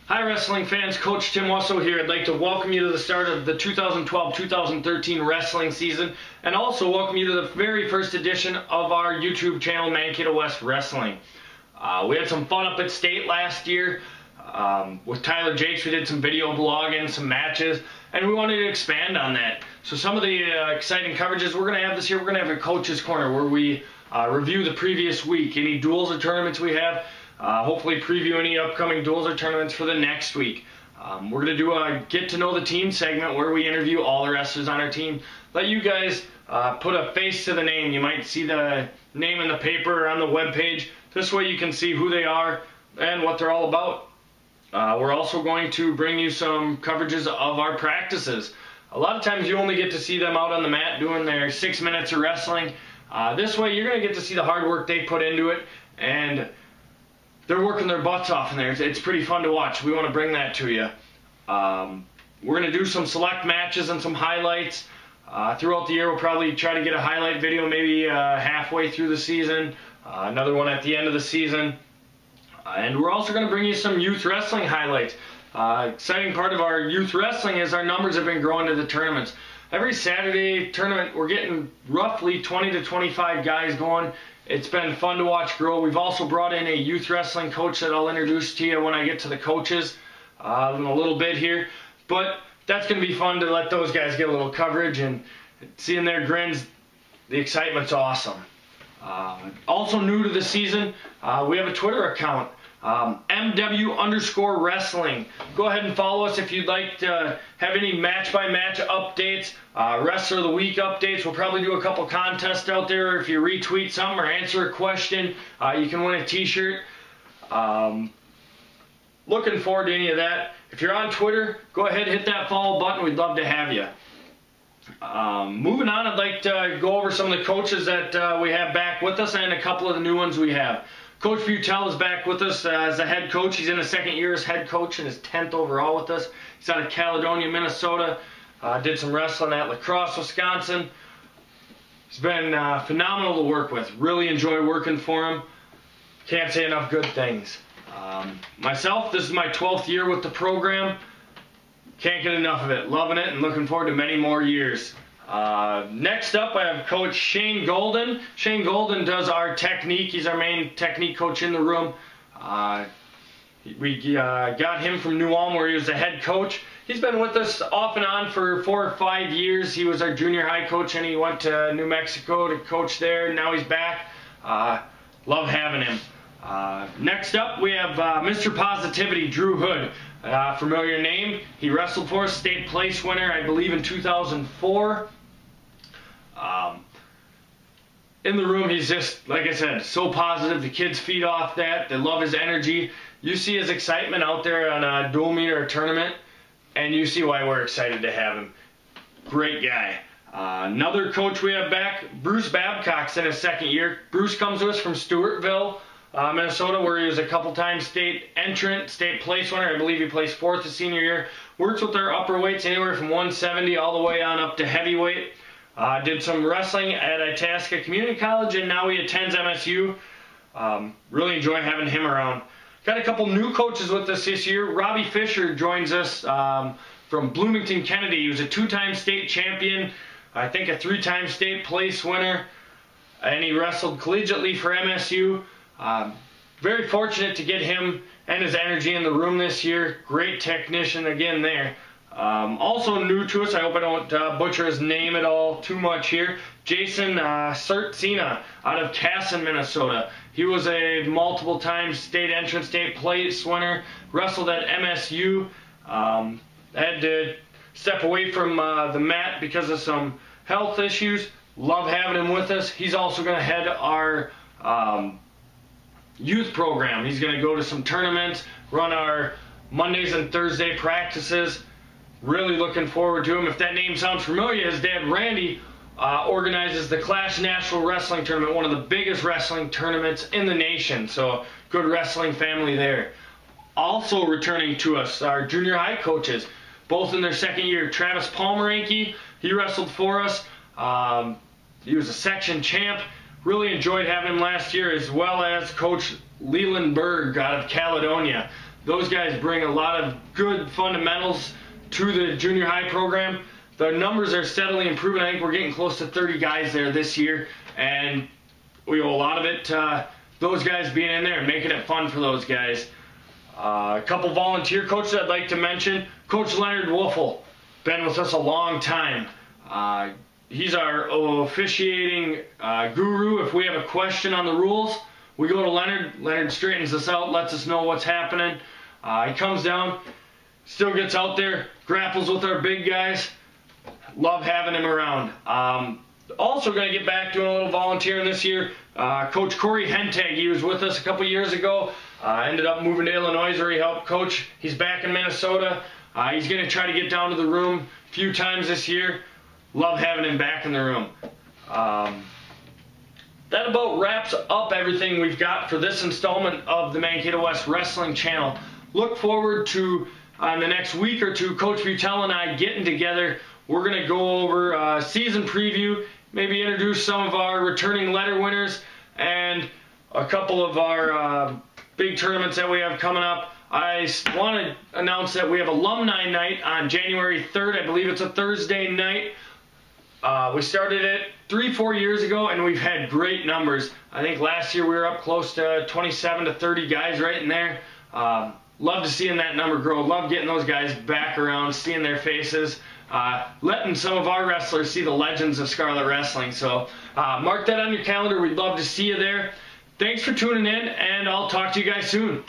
Hi wrestling fans, Coach Tim Wussow here. I'd like to welcome you to the start of the 2012-2013 wrestling season and also welcome you to the very first edition of our YouTube channel, Mankato West Wrestling. We had some fun up at State last year. With Tyler Jakes, we did some video blogging, some matches, and we wanted to expand on that. So some of the exciting coverages we're going to have this year, we're going to have a Coach's Corner where we review the previous week, any duels or tournaments we have. Hopefully preview any upcoming duels or tournaments for the next week. We're going to do a get to know the team segment where we interview all the wrestlers on our team. Let you guys put a face to the name. You might see the name in the paper or on the web page. This way you can see who they are and what they're all about. We're also going to bring you some coverages of our practices. A lot of times you only get to see them out on the mat doing their 6 minutes of wrestling. This way you're going to get to see the hard work they put into it, and they're working their butts off in there. It's pretty fun to watch. We want to bring that to you. We're going to do some select matches and some highlights. Throughout the year, we'll probably try to get a highlight video maybe halfway through the season, another one at the end of the season. And we're also going to bring you some youth wrestling highlights. Exciting part of our youth wrestling is our numbers have been growing to the tournaments. Every Saturday tournament, we're getting roughly 20 to 25 guys going. It's been fun to watch grow. We've also brought in a youth wrestling coach that I'll introduce to you when I get to the coaches in a little bit here. But that's going to be fun to let those guys get a little coverage, and seeing their grins, the excitement's awesome. Also new to the season, we have a Twitter account, MW_wrestling. Go ahead and follow us if you'd like to have any match-by-match updates, Wrestler of the Week updates. We'll probably do a couple contests out there. If you retweet something or answer a question, you can win a t-shirt. Looking forward to any of that. If you're on Twitter, go ahead and hit that follow button. We'd love to have you. Moving on, I'd like to go over some of the coaches that we have back with us and a couple of the new ones we have. Coach Butel is back with us as a head coach. He's in his second year as head coach and his 10th overall with us. He's out of Caledonia, Minnesota. Did some wrestling at La Crosse, Wisconsin. He's been phenomenal to work with. Really enjoy working for him. Can't say enough good things. Myself, this is my 12th year with the program. Can't get enough of it. Loving it and looking forward to many more years. Next up, I have Coach Shane Golden. Shane Golden does our technique. He's our main technique coach in the room. We got him from New Ulm where he was the head coach. He's been with us off and on for 4 or 5 years. He was our junior high coach and he went to New Mexico to coach there. Now he's back. Love having him. Next up, we have Mr. Positivity, Drew Hood. Familiar name. He wrestled for us, state place winner, I believe, in 2004. In the room, he's just, like I said, so positive. The kids feed off that. They love his energy. You see his excitement out there on a dual meet or a tournament, and you see why we're excited to have him. Great guy. Another coach we have back, Bruce Babcock's in his second year. Bruce comes to us from Stewartville, Minnesota, where he was a couple times state entrant, state place winner. I believe he placed 4th his senior year. Works with our upper weights anywhere from 170 all the way on up to heavyweight. Did some wrestling at Itasca Community College, and now he attends MSU. Really enjoy having him around. Got a couple new coaches with us this year. Robbie Fisher joins us from Bloomington Kennedy. He was a 2-time state champion, I think a 3-time state place winner, and he wrestled collegiately for MSU. Very fortunate to get him and his energy in the room this year. Great technician again there. Also new to us, I hope I don't butcher his name at all too much here, Jason Sertzina out of Casson, Minnesota. He was a multiple time state entrance, state place winner, wrestled at MSU. Had to step away from the mat because of some health issues. Love having him with us. He's also going to head our youth program. He's going to go to some tournaments, run our Mondays and Thursday practices. Really looking forward to him. If that name sounds familiar, his dad Randy organizes the Clash National Wrestling Tournament, one of the biggest wrestling tournaments in the nation. So good wrestling family there. Also returning to us, our junior high coaches, both in their second year. Travis Palmeranke, he wrestled for us. He was a section champ. Really enjoyed having him last year, as well as Coach Leland Berg out of Caledonia. Those guys bring a lot of good fundamentals to the junior high program. The numbers are steadily improving. I think we're getting close to 30 guys there this year, and we owe a lot of it to those guys being in there and making it fun for those guys. A couple volunteer coaches I'd like to mention. Coach Leonard Wussow, been with us a long time. He's our officiating guru. If we have a question on the rules, we go to Leonard. Leonard straightens us out, lets us know what's happening. He comes down, still gets out there, grapples with our big guys. Love having him around. Also going to get back doing a little volunteering this year. Coach Corey Hentag, he was with us a couple years ago. Ended up moving to Illinois where he helped coach. He's back in Minnesota. He's going to try to get down to the room a few times this year. Love having him back in the room. That about wraps up everything we've got for this installment of the Mankato West Wrestling Channel. Look forward to, in the next week or two, Coach Butell and I getting together. We're going to go over season preview, maybe introduce some of our returning letter winners, and a couple of our big tournaments that we have coming up. I want to announce that we have Alumni Night on January 3rd. I believe it's a Thursday night. We started it 3-4 years ago, and we've had great numbers. I think last year we were up close to 27 to 30 guys right in there. Love to seeing that number grow. Love getting those guys back around, seeing their faces. Letting some of our wrestlers see the legends of Scarlet Wrestling. So mark that on your calendar. We'd love to see you there. Thanks for tuning in, and I'll talk to you guys soon.